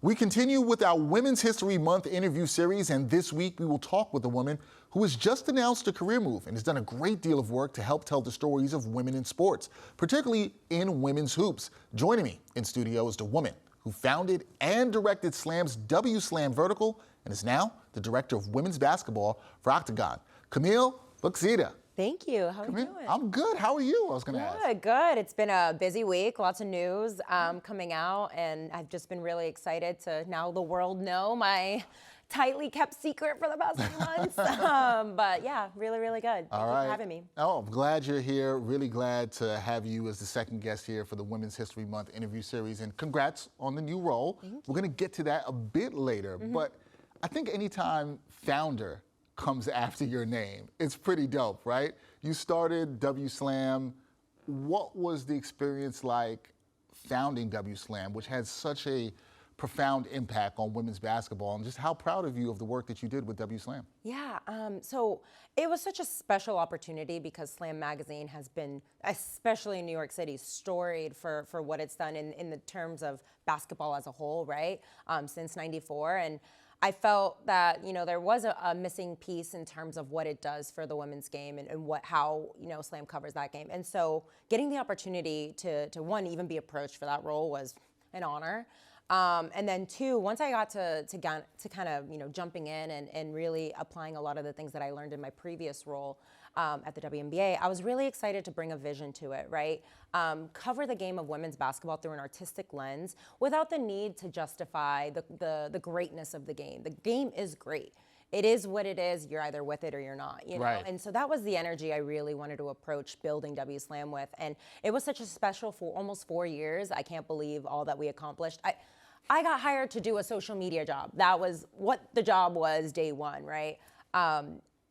We continue with our Women's History Month interview series, and this week we will talk with a woman who has just announced a career move and has done a great deal of work to help tell the stories of women in sports, particularly in women's hoops. Joining me in studio is the woman who founded and directed Slam's WSLAM Vertical and is now the director of women's basketball for Octagon, Camille Buxeda. Thank you. How are you doing? I'm good. How are you? I was going to ask. Good. It's been a busy week, lots of news coming out, and I've just been really excited to now the world know my tightly kept secret for the past few months. But yeah, really, really good. Thank you for having me. Oh, I'm glad you're here. Really glad to have you as the second guest here for the Women's History Month interview series, and congrats on the new role. We're going to get to that a bit later, but I think anytime founder comes after your name, it's pretty dope, right? You started WSLAM. What was the experience like founding WSLAM, which had such a profound impact on women's basketball, and just how proud of you of the work that you did with WSLAM? Yeah, so it was such a special opportunity because Slam magazine has been, especially in New York City, storied for what it's done in the terms of basketball as a whole, right? Since '94. And I felt that, you know, there was a missing piece in terms of what it does for the women's game and how, you know, Slam covers that game. And so getting the opportunity to one, even be approached for that role was an honor. And then two, once I got to kind of, you know, jumping in and really applying a lot of the things that I learned in my previous role at the WNBA, I was really excited to bring a vision to it, right? Cover the game of women's basketball through an artistic lens without the need to justify the greatness of the game. The game is great. It is what it is. You're either with it or you're not, you know? Right. And so that was the energy I really wanted to approach building WSLAM with. And it was such a special for almost 4 years. I can't believe all that we accomplished. I got hired to do a social media job. That was what the job was day one, right?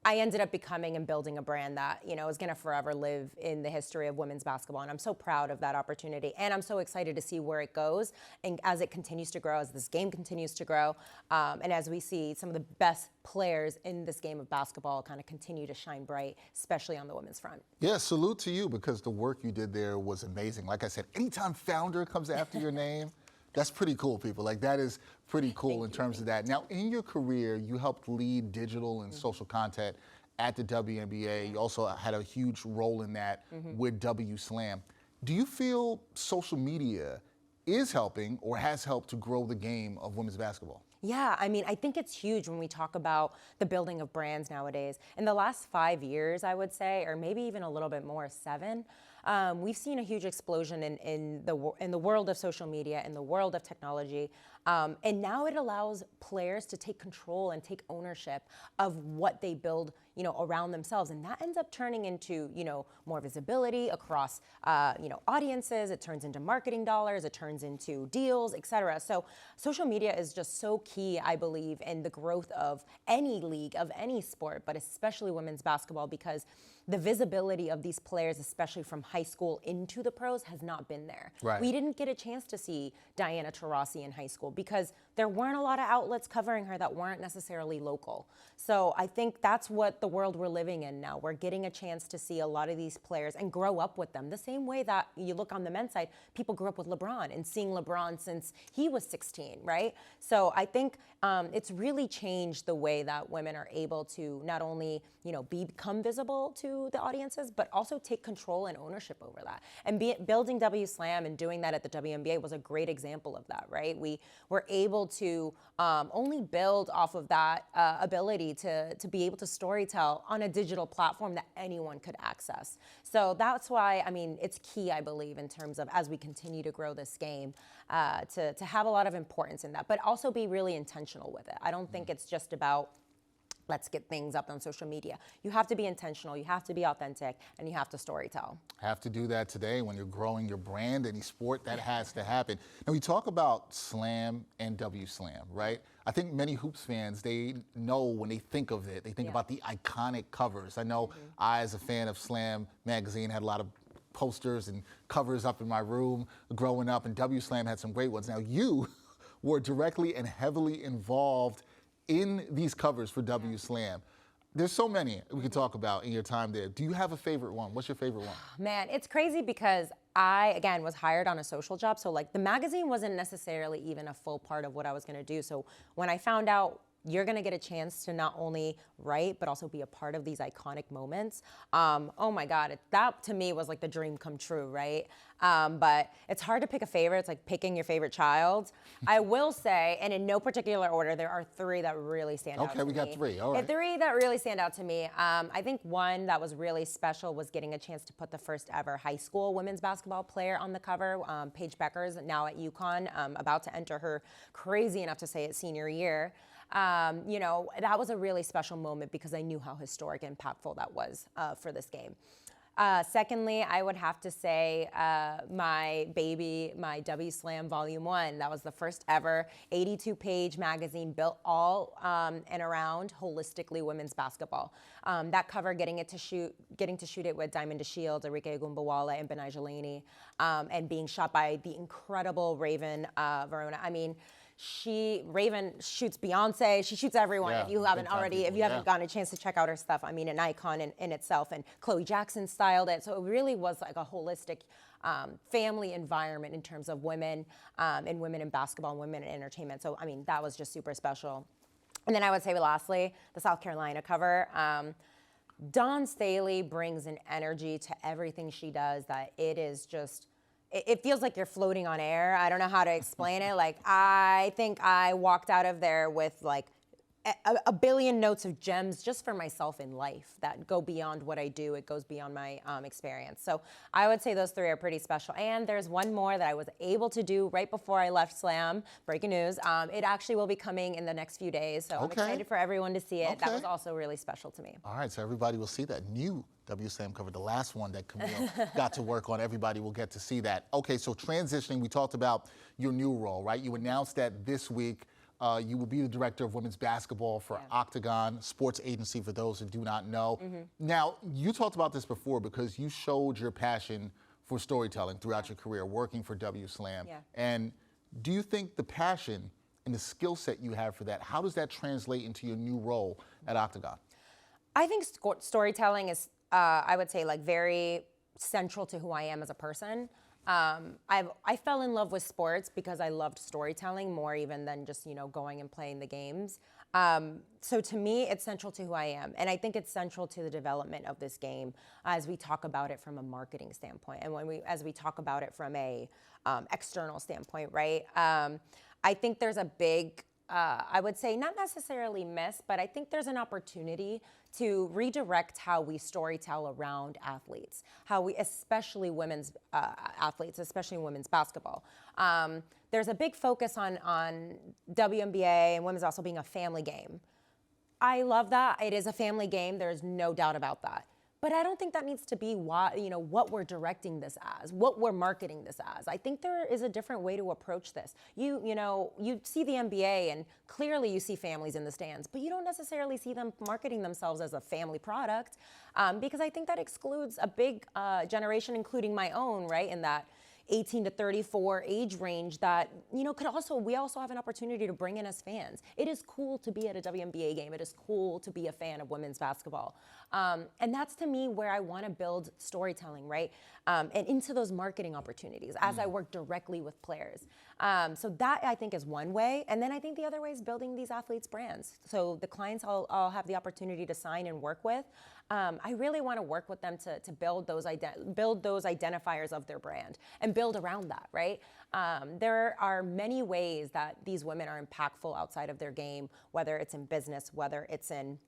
I ended up becoming and building a brand that, you know, is going to forever live in the history of women's basketball. And I'm so proud of that opportunity. And I'm so excited to see where it goes. And as it continues to grow, as this game continues to grow, and as we see some of the best players in this game of basketball kind of continue to shine bright, especially on the women's front. Yeah, salute to you, because the work you did there was amazing. Like I said, anytime founder comes after your name, that's pretty cool, people. Like, that is pretty cool in terms of that. Now, in your career, you helped lead digital and social content at the WNBA. You also had a huge role in that with WSLAM. Do you feel social media is helping or has helped to grow the game of women's basketball? Yeah, I mean, I think it's huge when we talk about the building of brands nowadays. In the last 5 years, I would say, or maybe even a little bit more, 7, we've seen a huge explosion in the world of social media, in the world of technology. And now it allows players to take control and take ownership of what they build, you know, around themselves. And that ends up turning into, you know, more visibility across, you know, audiences. It turns into marketing dollars. It turns into deals, et cetera. So social media is just so key, I believe, in the growth of any league, of any sport, but especially women's basketball, because the visibility of these players, especially from high school into the pros, has not been there. Right. We didn't get a chance to see Diana Taurasi in high school because there weren't a lot of outlets covering her that weren't necessarily local. So I think that's what the world we're living in now. We're getting a chance to see a lot of these players and grow up with them. The same way that you look on the men's side, people grew up with LeBron and seeing LeBron since he was 16, right? So I think it's really changed the way that women are able to not only, you know, become visible to the audiences, but also take control and ownership over that. And building WSLAM and doing that at the WNBA was a great example of that, right? We were able to only build off of that ability to be able to storytell on a digital platform that anyone could access. So that's why, I mean, it's key, I believe, in terms of as we continue to grow this game, to have a lot of importance in that, but also be really intentional with it. I don't think it's just about let's get things up on social media. You have to be intentional, you have to be authentic, and you have to storytell. Have to do that today when you're growing your brand, any sport, that has to happen. Now, we talk about Slam and WSLAM, right? I think many hoops fans, they know when they think of it, they think about the iconic covers. I know I, as a fan of Slam magazine, had a lot of posters and covers up in my room growing up, and WSLAM had some great ones. Now, you were directly and heavily involved in these covers for WSLAM. There's so many we could talk about in your time there. Do you have a favorite one? What's your favorite one? Man, it's crazy because I, again, was hired on a social job. So like the magazine wasn't necessarily even a full part of what I was going to do. So when I found out you're going to get a chance to not only write, but also be a part of these iconic moments. Oh my God, that to me was like the dream come true, right? But it's hard to pick a favorite. It's like picking your favorite child. I will say, and in no particular order, there are three that really stand out to me. Okay, we got three, all right. Three that really stand out to me. I think one that was really special was getting a chance to put the first ever high school women's basketball player on the cover. Paige Beckers, now at UConn, about to enter her, crazy enough to say it, senior year. You know, that was a really special moment because I knew how historic and impactful that was for this game. Secondly, I would have to say my baby, my WSLAM Volume 1. That was the first ever 82-page magazine built all and around holistically women's basketball. That cover, getting to shoot it with Diamond DeShields, Arike Ogunbowale, and Benai Jelani, and being shot by the incredible Raven Verona. I mean, Raven shoots Beyonce. She shoots everyone. Yeah, if you haven't gotten a chance to check out her stuff, I mean, an icon in itself. And Chloe Jackson styled it, so it really was like a holistic family environment in terms of women and women in basketball and women in entertainment. So I mean, that was just super special. And then I would say, lastly, the South Carolina cover. Dawn Staley brings an energy to everything she does that it is just. It feels like you're floating on air. I don't know how to explain it. Like, I think I walked out of there with like a billion notes of gems just for myself in life that go beyond what I do. It goes beyond my experience. So I would say those three are pretty special. And there's one more that I was able to do right before I left SLAM. Breaking news. It actually will be coming in the next few days. So I'm excited for everyone to see it. That was also really special to me. All right, so everybody will see that new WSLAM cover, the last one that Camille got to work on. Everybody will get to see that. Okay, so transitioning, we talked about your new role, right? You announced that this week you will be the director of women's basketball for Octagon, sports agency for those who do not know. Now, you talked about this before because you showed your passion for storytelling throughout your career, working for WSLAM. And do you think the passion and the skill set you have for that, how does that translate into your new role at Octagon? I think storytelling is, I would say, like very central to who I am as a person. I fell in love with sports because I loved storytelling more even than just, you know, going and playing the games. So to me, it's central to who I am. And I think it's central to the development of this game as we talk about it from a marketing standpoint and as we talk about it from a external standpoint, right? I think there's a big, I would say not necessarily miss, but I think there's an opportunity to redirect how we storytell around athletes, especially women's athletes, especially women's basketball. There's a big focus on WNBA and women's also being a family game. I love that. It is a family game. There's no doubt about that. But I don't think that needs to be what we're directing this as, what we're marketing this as. I think there is a different way to approach this. You see the NBA and clearly you see families in the stands, but you don't necessarily see them marketing themselves as a family product because I think that excludes a big generation, including my own, right, in that 18 to 34 age range that, you know, we also have an opportunity to bring in as fans. It is cool to be at a WNBA game. It is cool to be a fan of women's basketball. And that's to me where I want to build storytelling, right? And into those marketing opportunities as I work directly with players. So that I think is one way. And then I think the other way is building these athletes' brands. So the clients I'll have the opportunity to sign and work with, I really want to work with them to build those identifiers of their brand and build around that, right? There are many ways that these women are impactful outside of their game, whether it's in business, whether it's in,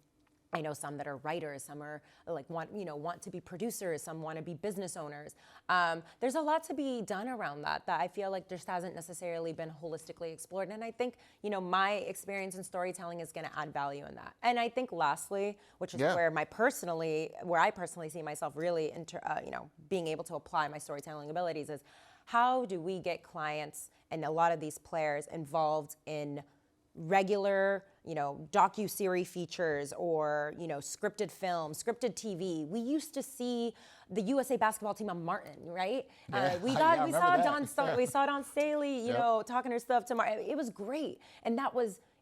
I know some that are writers, some are like want to be producers, some want to be business owners. There's a lot to be done around that I feel like just hasn't necessarily been holistically explored. And I think, you know, my experience in storytelling is going to add value in that. And I think lastly, which is where I personally see myself really being able to apply my storytelling abilities is how do we get clients and a lot of these players involved in regular, docu-series features or, scripted film, scripted TV. We used to see the USA basketball team on Martin, right? We saw Dawn Staley, talking her stuff to Martin. It was great. And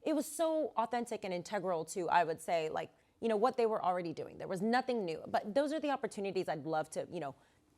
it was so authentic and integral to, I would say, like, what they were already doing. There was nothing new. But those are the opportunities I'd love to,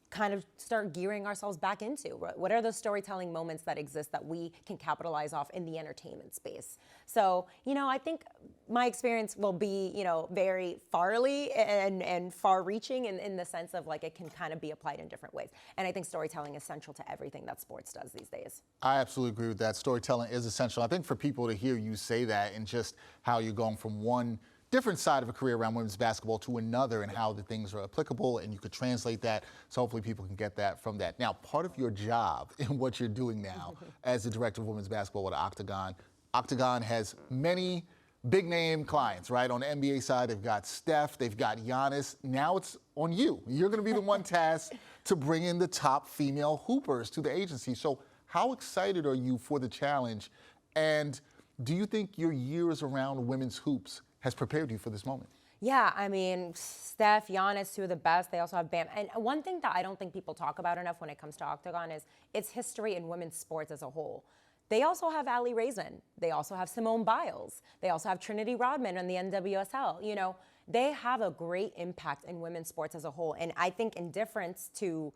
kind of start gearing ourselves back into? What are those storytelling moments that exist that we can capitalize off in the entertainment space? So, I think my experience will be, very farly and far-reaching in the sense of like it can kind of be applied in different ways. And I think storytelling is central to everything that sports does these days. I absolutely agree with that. Storytelling is essential. I think for people to hear you say that and just how you're going from one different side of a career around women's basketball to another and how the things are applicable, and you could translate that. So hopefully people can get that from that. Now, part of your job in what you're doing now as the director of women's basketball at Octagon, Octagon has many big name clients, right? On the NBA side, they've got Steph, they've got Giannis. Now it's on you. You're going to be the one tasked to bring in the top female hoopers to the agency. So how excited are you for the challenge? And do you think your years around women's hoops has prepared you for this moment? Yeah, I mean, Steph, Giannis, two of the best. They also have Bam. And one thing that I don't think people talk about enough when it comes to Octagon is its history in women's sports as a whole. They also have Allie Raisin. They also have Simone Biles. They also have Trinity Rodman on the NWSL. They have a great impact in women's sports as a whole. And I think in difference to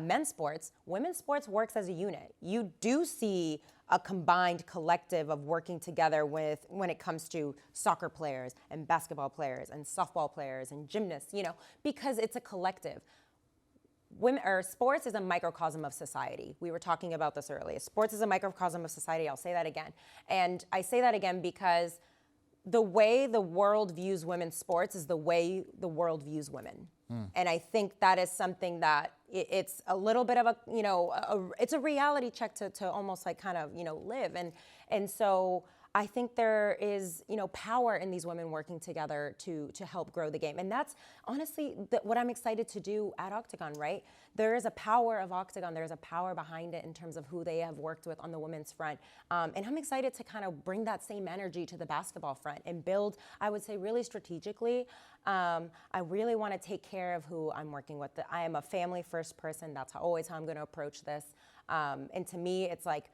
men's sports, women's sports works as a unit. You do see a combined collective of working together when it comes to soccer players and basketball players and softball players and gymnasts, because it's a collective. Sports is a microcosm of society. We were talking about this earlier. Sports is a microcosm of society. I'll say that again. And I say that again because the way the world views women's sports is the way the world views women. And I think that is something that it's a little bit of it's a reality check to almost like kind of, live. And so I think there is, power in these women working together to help grow the game. And that's honestly what I'm excited to do at Octagon, right? There is a power of Octagon. There's a power behind it in terms of who they have worked with on the women's front. And I'm excited to kind of bring that same energy to the basketball front and build, I would say, really strategically. I really want to take care of who I'm working with. I am a family first person. That's always how I'm going to approach this. And to me, it's like,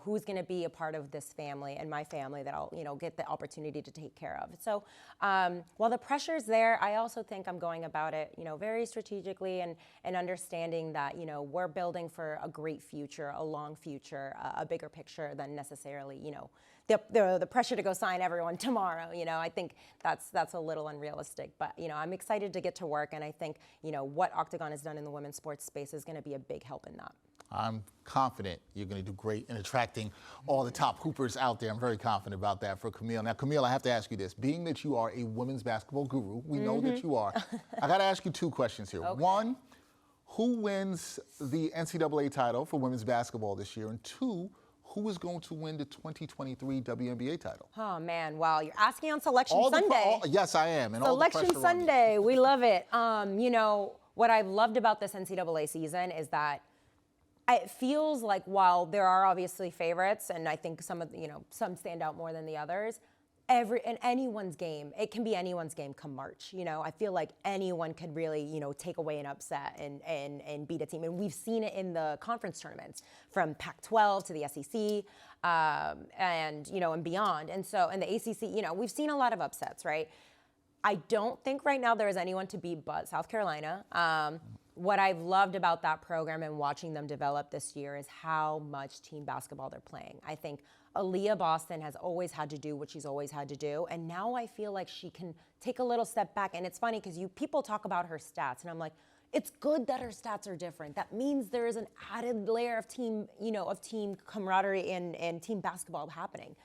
who's going to be a part of this family and my family that I'll, get the opportunity to take care of. So while the pressure's there, I also think I'm going about it, very strategically and understanding that, we're building for a great future, a long future, a bigger picture than necessarily, the pressure to go sign everyone tomorrow. I think that's a little unrealistic. But, I'm excited to get to work. And I think, what Octagon has done in the women's sports space is going to be a big help in that. I'm confident you're going to do great in attracting all the top hoopers out there. I'm very confident about that for Camille. Now, Camille, I have to ask you this. Being that you are a women's basketball guru, we know that you are. I got to ask you two questions here. Okay. One, who wins the NCAA title for women's basketball this year? And two, who is going to win the 2023 WNBA title? Oh, man. Wow. You're asking on Selection Sunday. Yes, I am. And Selection Sunday. We love it. What I've loved about this NCAA season is that it feels like while there are obviously favorites, and I think some stand out more than the others, in anyone's game, it can be anyone's game come March. I feel like anyone could really, take away an upset and beat a team. And we've seen it in the conference tournaments from Pac-12 to the SEC, and beyond. And so in the ACC, we've seen a lot of upsets, right? I don't think right now there is anyone to beat but South Carolina. What I've loved about that program and watching them develop this year is how much team basketball they're playing. I think Aaliyah Boston has always had to do what she's always had to do, and now I feel like she can take a little step back. And it's funny because people talk about her stats, and I'm like, it's good that her stats are different. That means there is an added layer of team camaraderie and team basketball happening.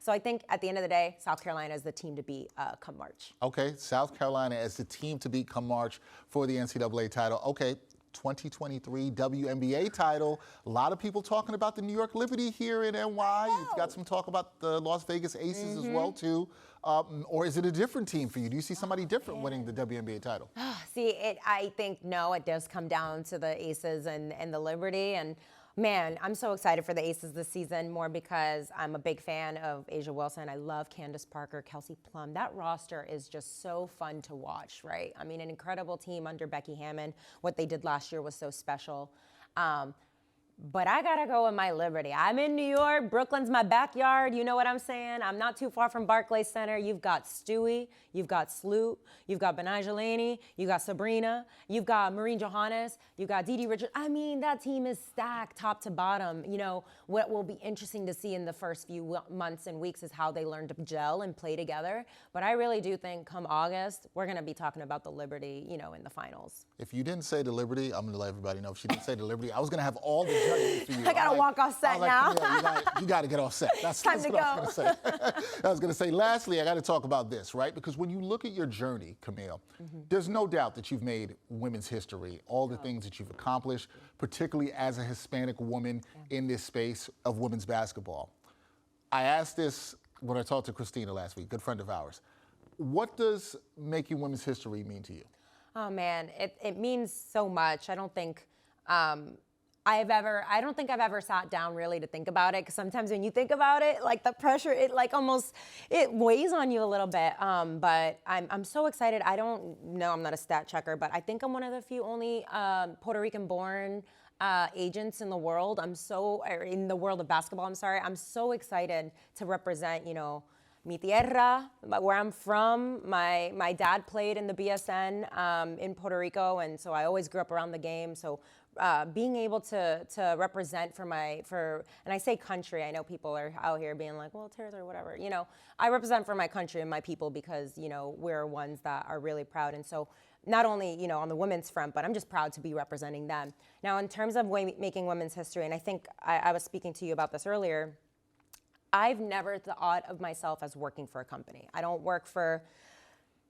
So I think at the end of the day, South Carolina is the team to beat come March. Okay, South Carolina as the team to beat come March for the NCAA title. Okay, 2023 WNBA title. A lot of people talking about the New York Liberty here in NY. You've got some talk about the Las Vegas Aces as well, too. Or is it a different team for you? Do you see somebody different winning the WNBA title? I think, no, it does come down to the Aces and the Liberty. And man, I'm so excited for the Aces this season, more because I'm a big fan of Asia Wilson. I love Candace Parker, Kelsey Plum. That roster is just so fun to watch, right? I mean, an incredible team under Becky Hammon. What they did last year was so special. But I gotta go with my Liberty. I'm in New York. Brooklyn's my backyard. You know what I'm saying? I'm not too far from Barclays Center. You've got Stewie, you've got Sloot, you've got Benai Jelani, you got Sabrina, you've got Maureen Johannes, you've got Dee Richards. I mean, that team is stacked top to bottom. You know, what will be interesting to see in the first few months and weeks is how they learn to gel and play together. But I really do think come August, we're gonna be talking about the Liberty, you know, in the finals. If you didn't say the Liberty, I'm gonna let everybody know. If she didn't say the Liberty, I was gonna have all the judgment for you. I gotta walk off set now. You gotta get off set. That's time to what go. I was gonna say. I was gonna say, lastly, I gotta talk about this, right? Because when you look at your journey, Camille, there's no doubt that you've made women's history, all the things that you've accomplished, particularly as a Hispanic woman in this space of women's basketball. I asked this when I talked to Christina last week, good friend of ours. What does making women's history mean to you? Oh man, it means so much. I don't think I don't think I've ever sat down really to think about it, because sometimes when you think about it, like the pressure, it weighs on you a little bit. But I'm so excited. I don't know, I'm not a stat checker, but I think I'm one of the few only Puerto Rican born agents in the world. In the world of basketball, I'm sorry. I'm so excited to represent, you know, mi tierra, where I'm from. My dad played in the BSN in Puerto Rico, and so I always grew up around the game. So being able to represent and I say country, I know people are out here being like, well, territory, whatever. You know, I represent for my country and my people because, you know, we're ones that are really proud. And so not only, you know, on the women's front, but I'm just proud to be representing them. Now, in terms of making women's history, and I think I was speaking to you about this earlier, I've never thought of myself as working for a company. I don't work for,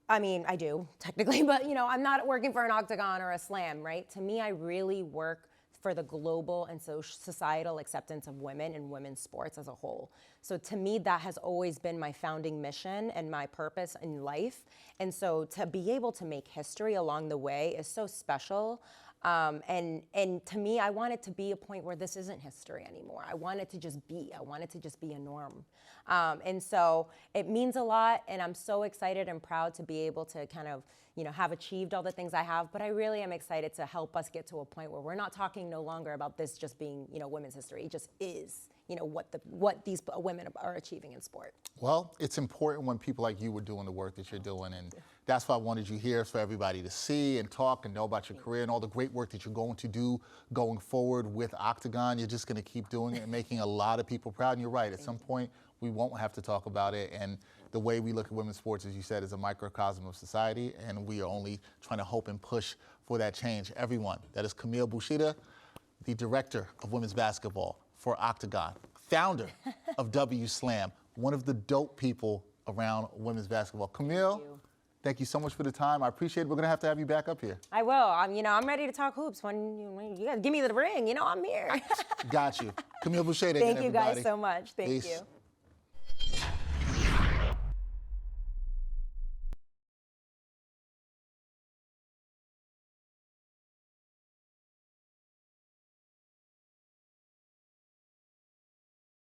I mean, I do technically, but you know, I'm not working for an Octagon or a Slam, right? To me, I really work for the global and societal acceptance of women and women's sports as a whole. So to me, that has always been my founding mission and my purpose in life. And so to be able to make history along the way is so special. And to me, I want it to be a point where this isn't history anymore. I want it to just be. I want it to just be a norm. And so it means a lot, and I'm so excited and proud to be able to kind of, you know, have achieved all the things I have, but I really am excited to help us get to a point where we're not talking no longer about this just being, you know, women's history. It just is, you know, what these women are achieving in sport. Well, it's important when people like you were doing the work that you're doing, and that's why I wanted you here, for everybody to see and talk and know about your career and all the great work that you're going to do going forward with Octagon. You're just going to keep doing it and making a lot of people proud. And you're right, at some point, we won't have to talk about it. And the way we look at women's sports, as you said, is a microcosm of society, and we are only trying to hope and push for that change. Everyone, that is Camille Buxeda, the director of women's basketball for Octagon, founder of WSLAM, one of the dope people around women's basketball. Camille, thank you so much for the time. I appreciate it. We're going to have you back up here. I will. You know, I'm ready to talk hoops. When you guys give me the ring, you know, I'm here. Got you. Camille Buxeda. Thank you guys so much. Thank you.